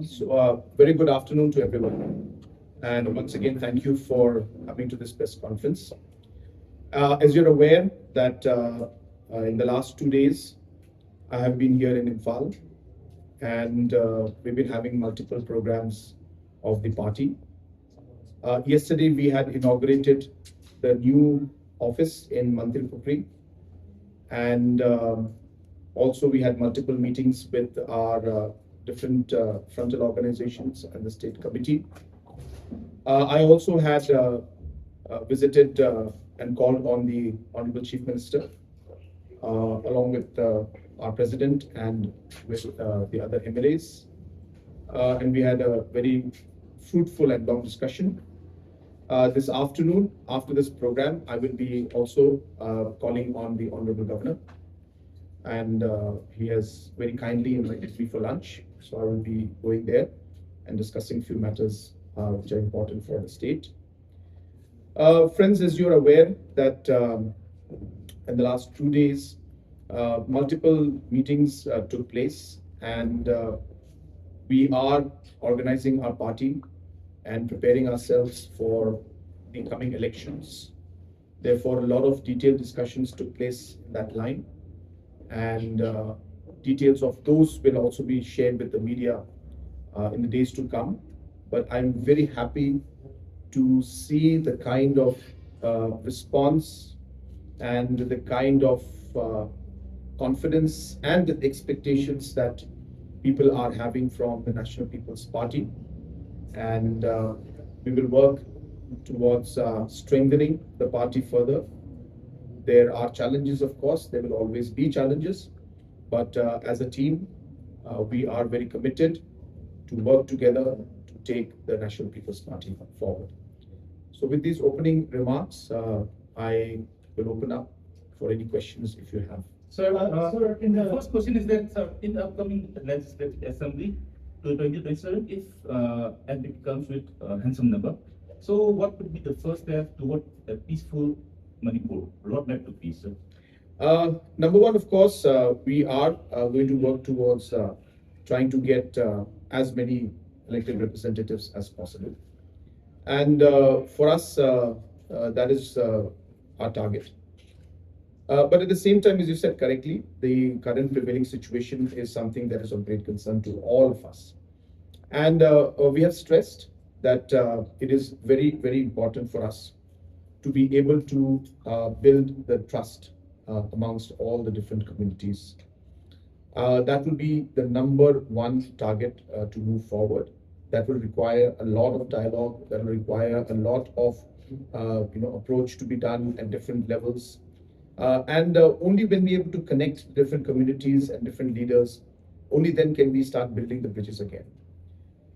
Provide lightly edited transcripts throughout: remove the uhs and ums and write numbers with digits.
Very good afternoon to everyone. And once again, thank you for coming to this press conference. As you're aware that in the last 2 days, I have been here in Imphal and we've been having multiple programs of the party. Yesterday, we had inaugurated the new office in Manipur, and also we had multiple meetings with our different frontal organizations and the state committee. I also had visited and called on the Honorable Chief Minister along with our President and with the other MLAs. And we had a very fruitful and long discussion. This afternoon, after this program, I will be also calling on the Honorable Governor, and he has very kindly invited me for lunch. So I will be going there and discussing few matters which are important for the state. Friends, as you're aware that in the last 2 days, multiple meetings took place, and we are organizing our party and preparing ourselves for the coming elections. Therefore, a lot of detailed discussions took place in that line, and details of those will also be shared with the media in the days to come. But I'm very happy to see the kind of response and the kind of confidence and the expectations that people are having from the National People's Party. And we will work towards strengthening the party further. There are challenges, of course, there will always be challenges, but as a team, we are very committed to work together to take the National People's Party forward. So with these opening remarks, I will open up for any questions if you have. Sir, in the first question is that in the upcoming Legislative Assembly to 2027, if NPP comes with a handsome number, so what would be the first step toward a peaceful Manipur, roadmap to peace, sir? Number one, of course, we are going to work towards trying to get as many elected representatives as possible. And for us, that is our target. But at the same time, as you said correctly, the current prevailing situation is something that is of great concern to all of us. And we have stressed that it is very, very important for us to be able to build the trust amongst all the different communities. That will be the number one target to move forward. That will require a lot of dialogue. That will require a lot of approach to be done at different levels. And only when we are able to connect different communities and different leaders, only then can we start building the bridges again.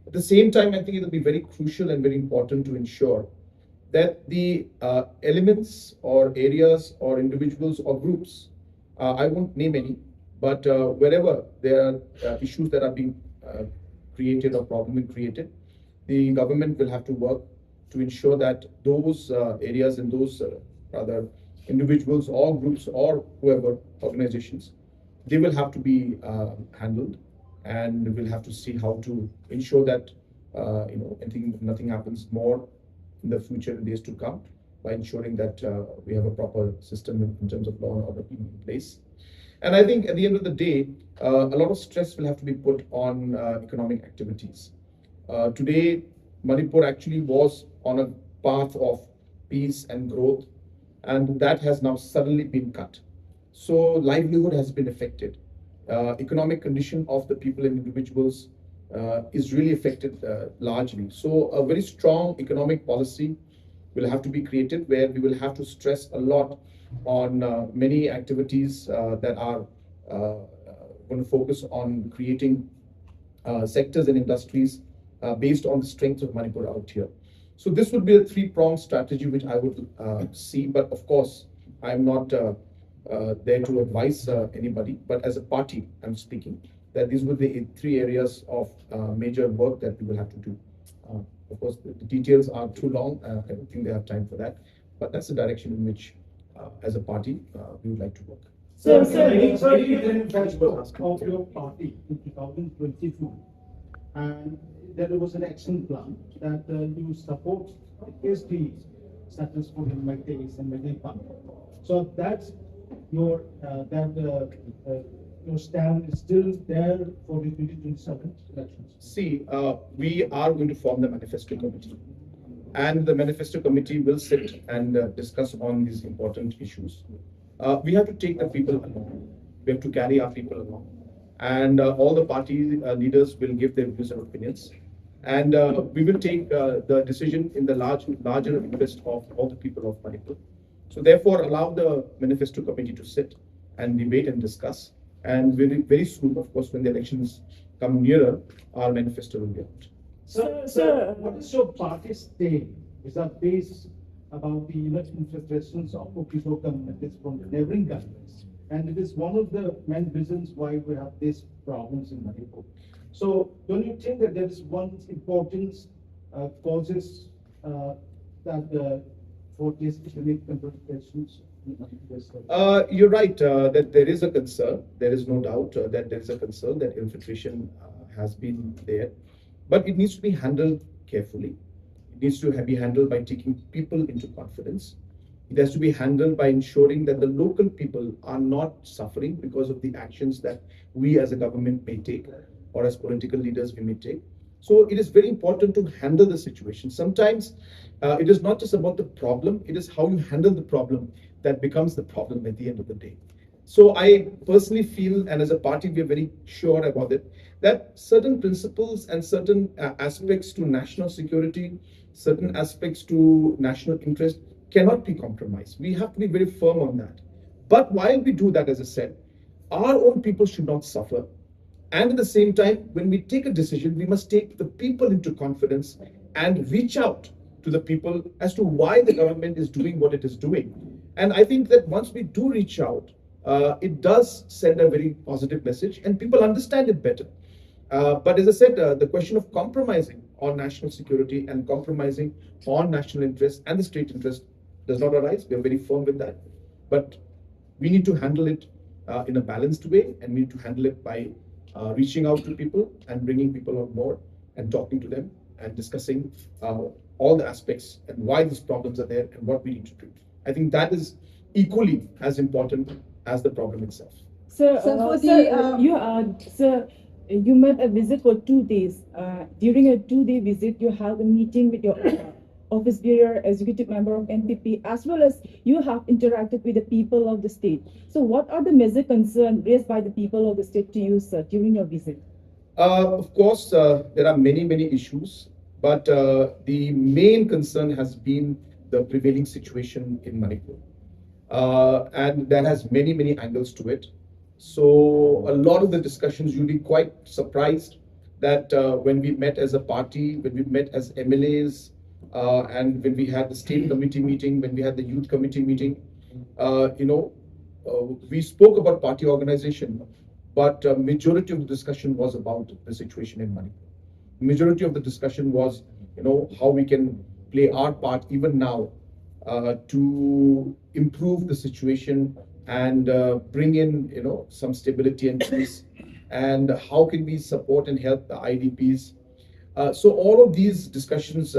At the same time, I think it will be very crucial and very important to ensure that the elements or areas or individuals or groups, I won't name any, but wherever there are issues that are being created or problem created, the government will have to work to ensure that those areas and those rather individuals or groups or whoever organizations, they will have to be handled, and we'll have to see how to ensure that nothing happens more in the future in days to come, by ensuring that we have a proper system in terms of law and order being in place. And I think at the end of the day, a lot of stress will have to be put on economic activities. Today, Manipur actually was on a path of peace and growth, and that has now suddenly been cut. So livelihood has been affected. Economic condition of the people and individuals is really affected largely. So a very strong economic policy will have to be created, where we will have to stress a lot on many activities that are going to focus on creating sectors and industries based on the strengths of Manipur out here. So this would be a three-pronged strategy which I would see, but of course, I'm not there to advise anybody, but as a party, I'm speaking that these would be three areas of major work that we will have to do. Of course, the details are too long. I don't think they have time for that, but that's the direction in which, as a party, we would like to work. Sir, of your party in 2022, and there was an action plan that you support SD successful in Metis and Manipur. So that's your your stand is still there for the 2027 elections. See, we are going to form the Manifesto Committee, and the Manifesto Committee will sit and discuss on these important issues. We have to take the people along. We have to carry our people along, and all the party leaders will give their views and opinions, and we will take the decision in the larger interest of all the people of Manipur. So therefore, allow the Manifesto Committee to sit and debate and discuss. And very soon, of course, when the elections come nearer, our manifesto will be out. Sir, what is your party's take? Is that based about the infiltrations of people communities from the neighboring countries? And it is one of the main reasons why we have these problems in Manipur. So, don't you think that there is one important causes that for these ethnic infiltrations? You're right that there is a concern. There is no doubt that there is a concern that infiltration has been there, but it needs to be handled carefully. It needs to be handled by taking people into confidence. It has to be handled by ensuring that the local people are not suffering because of the actions that we as a government may take or as political leaders we may take. So it is very important to handle the situation. Sometimes it is not just about the problem, it is how you handle the problem that becomes the problem at the end of the day. So I personally feel, and as a party, we are very sure about it, that certain principles and certain aspects to national security, certain aspects to national interest cannot be compromised. We have to be very firm on that. But while we do that, as I said, our own people should not suffer. And at the same time, when we take a decision, we must take the people into confidence and reach out to the people as to why the government is doing what it is doing. And I think that once we do reach out, it does send a very positive message and people understand it better. But as I said, the question of compromising on national security and compromising on national interest and the state interest does not arise. We are very firm with that. But we need to handle it in a balanced way, and we need to handle it by reaching out to people and bringing people on board and talking to them and discussing all the aspects and why these problems are there and what we need to do. I think that is equally as important as the problem itself. Sir, you made a visit for 2 days. During a 2-day visit, you held a meeting with your office bearer, executive member of NPP, as well as you have interacted with the people of the state. So what are the major concerns raised by the people of the state to you, sir, during your visit? Of course, there are many issues, but the main concern has been the prevailing situation in Manipur. And that has many angles to it. So a lot of the discussions, you'll be quite surprised that when we met as a party, when we met as MLAs, and when we had the state committee meeting, when we had the youth committee meeting, we spoke about party organization, but majority of the discussion was about the situation in Manipur. Majority of the discussion was, how we can play our part even now to improve the situation and bring in, some stability and peace, and how can we support and help the IDPs. So all of these discussions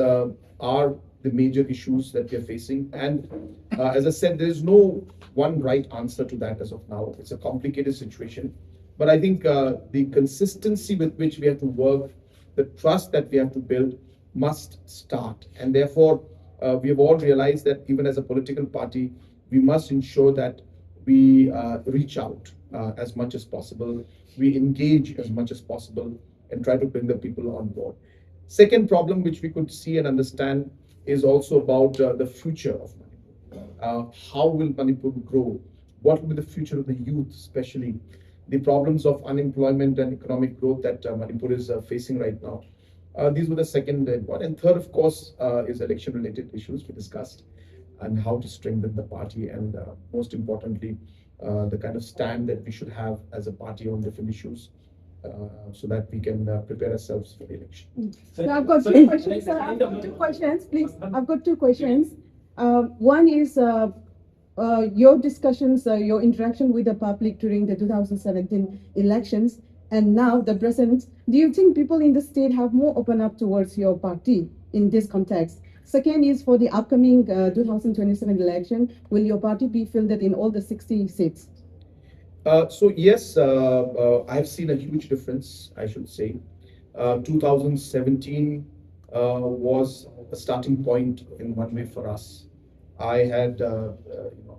are the major issues that we are facing. And as I said, there is no one right answer to that as of now. It's a complicated situation. But I think the consistency with which we have to work, the trust that we have to build must start. And therefore, we have all realized that even as a political party, we must ensure that we reach out as much as possible, we engage as much as possible, and try to bring the people on board. Second problem which we could see and understand is also about the future of Manipur. How will Manipur grow? What will be the future of the youth, especially the problems of unemployment and economic growth that Manipur is facing right now? These were the second one. And third, of course, is election-related issues we discussed, and how to strengthen the party, and most importantly, the kind of stand that we should have as a party on different issues, so that we can prepare ourselves for the election. So I've got two questions. Sir, I've got two questions, please. I've got two questions. One is your discussions, your interaction with the public during the 2017 elections, and now the present do you think people in the state have more open up towards your party in this context? Second is for the upcoming 2027 election, will your party be fielded in all the 60 seats? So yes, I've seen a huge difference, I should say. 2017 was a starting point in one way for us. I had,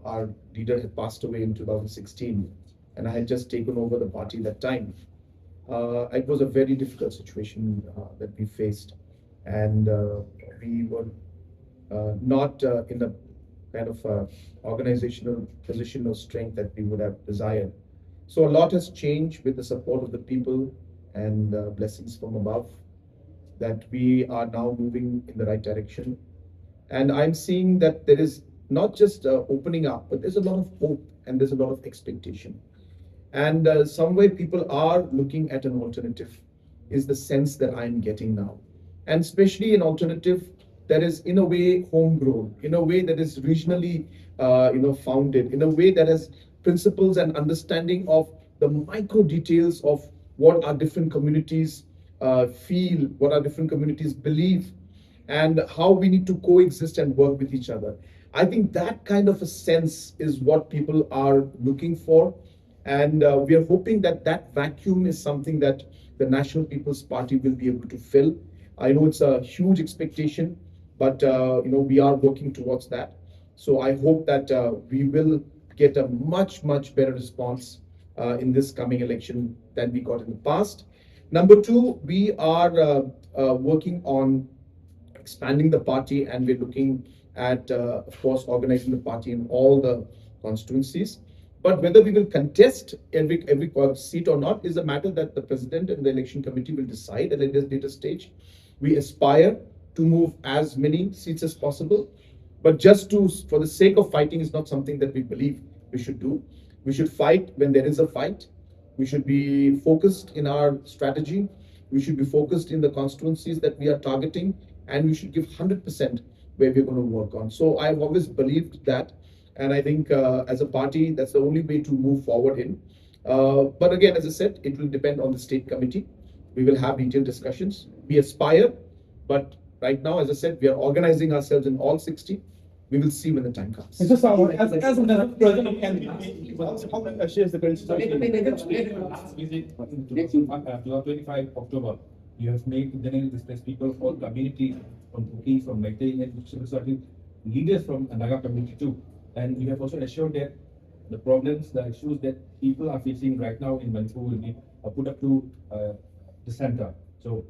our leader had passed away in 2016, and I had just taken over the party that time. It was a very difficult situation that we faced, and we were not in the kind of organizational position or strength that we would have desired. So a lot has changed with the support of the people and blessings from above, that we are now moving in the right direction. And I'm seeing that there is not just opening up, but there's a lot of hope and there's a lot of expectation. And somewhere people are looking at an alternative, is the sense that I'm getting now. And especially an alternative that is in a way homegrown, in a way that is regionally founded, in a way that has principles and understanding of the micro details of what our different communities feel, what our different communities believe, and how we need to coexist and work with each other. I think that kind of a sense is what people are looking for. And we are hoping that that vacuum is something that the National People's Party will be able to fill. I know it's a huge expectation, but we are working towards that. So I hope that we will get a much better response in this coming election than we got in the past. Number two, we are working on expanding the party, and we're looking at, of course, organizing the party in all the constituencies. But whether we will contest every seat or not is a matter that the president and the election committee will decide at a later stage. We aspire to move as many seats as possible, but just for the sake of fighting is not something that we believe we should do. We should fight when there is a fight. We should be focused in our strategy. We should be focused in the constituencies that we are targeting, and we should give 100% where we're going to work on. So I've always believed that. And I think as a party, that's the only way to move forward in. But again, as I said, it will depend on the state committee. We will have detailed discussions. We aspire, but right now, as I said, we are organizing ourselves in all 60. We will see when the time comes. Mr. Sangma, as the president of NPP, how shares the current situation? Next 25 October, you have made internally displaced people for communities from Turkey, from Meitei, and certain leaders from Naga community too. And you have also assured that the problems, the issues that people are facing right now in Manipur will be put up to the center. So,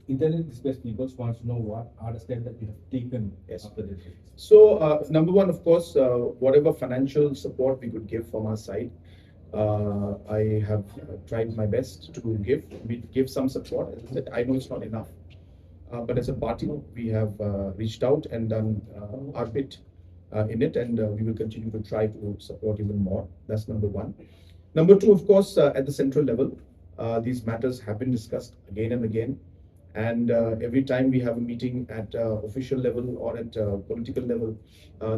internally displaced people wants to know what are the steps that you have taken after this. So, number one, of course, whatever financial support we could give from our side, I have tried my best to give. We give some support. As I said, I know it's not enough. But as a party, we have reached out and done our bit in it, and we will continue to try to support even more. That's number one. Number two, of course, at the central level, these matters have been discussed again and again. And every time we have a meeting at official level or at political level,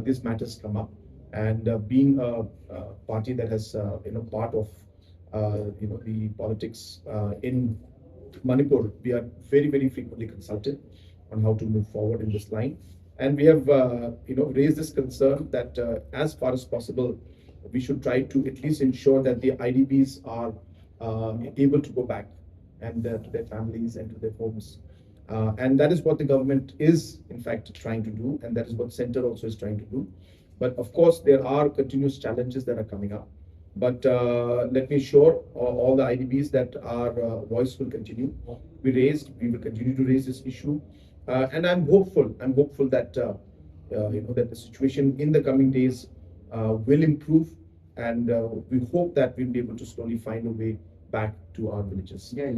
these matters come up. And being a party that has, part of, the politics in Manipur, we are very frequently consulted on how to move forward in this line. And we have, raised this concern that as far as possible, we should try to at least ensure that the IDPs are able to go back and to their families and to their homes. And that is what the government is, in fact, trying to do. And that is what Center also is trying to do. But of course, there are continuous challenges that are coming up. But let me assure all the IDPs that our voice will continue to be raised. We will continue to raise this issue. And I'm hopeful that, that the situation in the coming days will improve. And we hope that we'll be able to slowly find a way back to our villages. Yeah,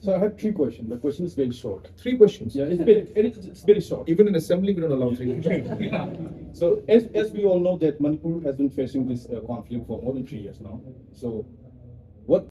so I have 3 questions. The question is very short. 3 questions? Yeah, it's very short. Even in assembly, we don't allow 3 questions. So as we all know that Manipur has been facing this conflict for more than 3 years now. So what